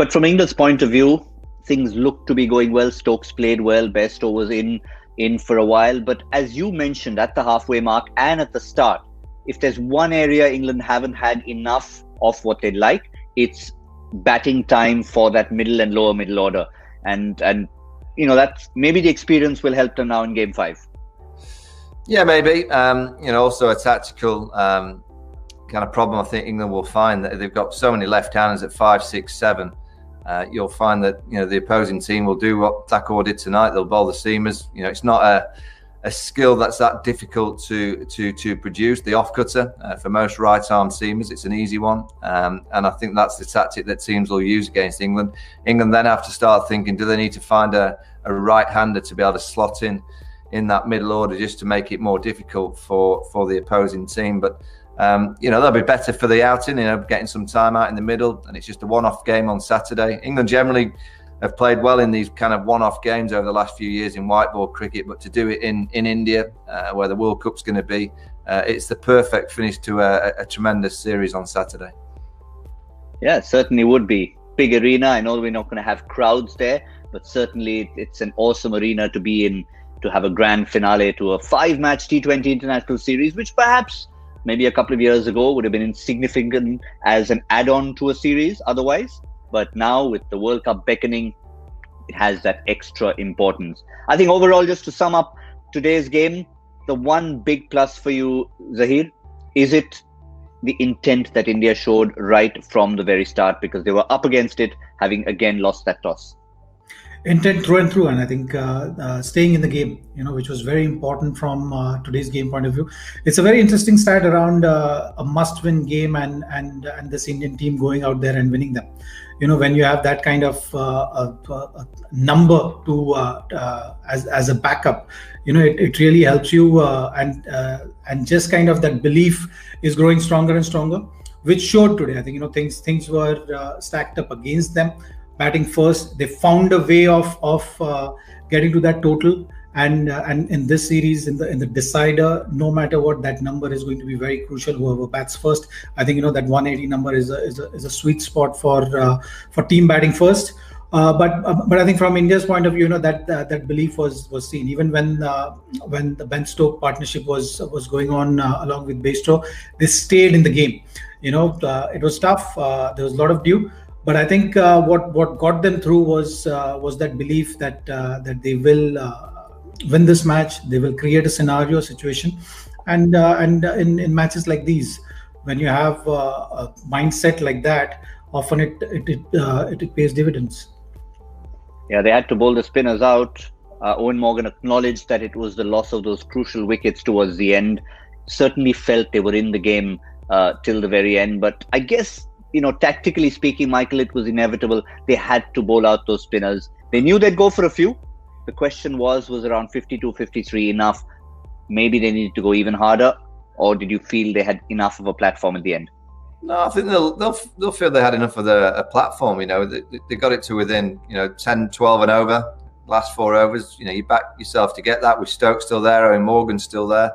But from England's point of view, things look to be going well. Stokes played well. Bairstow was in for a while. But as you mentioned at the halfway mark and at the start, if there's one area England haven't had enough of what they'd like, it's batting time for that middle and lower middle order. And that's maybe the experience will help them now in Game 5. Yeah, maybe. Also a tactical kind of problem I think England will find, that they've got so many left-handers at 5, 6, 7. You'll find that the opposing team will do what Thakur did tonight. They'll bowl the seamers. It's not a skill that's that difficult to produce. The off-cutter for most right-arm seamers, it's an easy one, and I think that's the tactic that teams will use against England. England then have to start thinking: do they need to find a right-hander to be able to slot in that middle order, just to make it more difficult for the opposing team? But they'll be better for the outing, getting some time out in the middle, and it's just a one-off game on Saturday. England generally have played well in these kind of one-off games over the last few years in white ball cricket, but to do it in India, where the World Cup's going to be, it's the perfect finish to a tremendous series on Saturday. Yeah, it certainly would be. Big arena. I know we're not going to have crowds there, but certainly it's an awesome arena to be in, to have a grand finale to a 5-match T20 international series, which perhaps maybe a couple of years ago would have been insignificant as an add-on to a series otherwise. But now with the World Cup beckoning, it has that extra importance. I think overall, just to sum up today's game, the one big plus for you, Zahir, is it the intent that India showed right from the very start, because they were up against it, having again lost that toss? Intent through and through, and I think staying in the game, which was very important from today's game point of view. It's a very interesting stat around a must-win game and this Indian team going out there and winning them. When you have that kind of a number to as a backup, it really helps you, and just kind of that belief is growing stronger and stronger, which showed today. I think things were stacked up against them. Batting first, they found a way of getting to that total, and in this series, in the decider, no matter what, that number is going to be very crucial. Whoever bats first, I think that 180 number is a sweet spot for team batting first. But I think from India's point of view, that belief was seen even when the Ben Stokes partnership was going on along with Bairstow. They stayed in the game. It was tough. There was a lot of dew. But I think what got them through was that belief that they will win this match. They will create a situation, and in matches like these, when you have a mindset like that, often it pays dividends. Yeah, they had to bowl the spinners out. Owen Morgan acknowledged that it was the loss of those crucial wickets towards the end. Certainly felt they were in the game till the very end, but I guess, tactically speaking, Michael, it was inevitable. They had to bowl out those spinners. They knew they'd go for a few. The question was around 52, 53 enough? Maybe they needed to go even harder, or did you feel they had enough of a platform at the end? No, I think they'll feel they had enough of a platform. They got it to within 10, 12 and over. Last 4 overs, you back yourself to get that. With Stokes still there, Owen Morgan still there.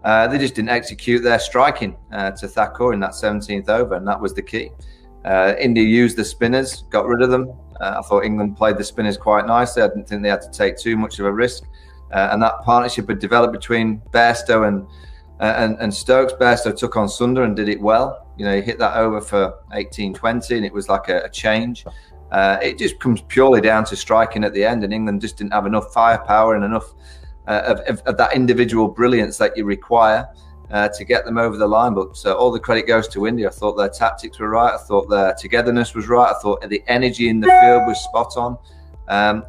They just didn't execute their striking to Thakur in that 17th over, and that was the key. India used the spinners, got rid of them. I thought England played the spinners quite nicely. I didn't think they had to take too much of a risk. And that partnership had developed between Bairstow and Stokes. Bairstow took on Sundar and did it well. He hit that over for 18-20, and it was like a change. It just comes purely down to striking at the end, and England just didn't have enough firepower and enough of that individual brilliance that you require to get them over the line. But all the credit goes to India. I thought their tactics were right. I thought their togetherness was right. I thought the energy in the field was spot on.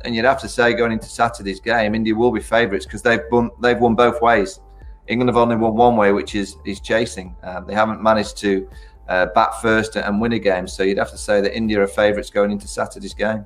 And you'd have to say, going into Saturday's game, India will be favourites because they've won both ways. England have only won one way, which is chasing. They haven't managed to bat first and win a game. So you'd have to say that India are favourites going into Saturday's game.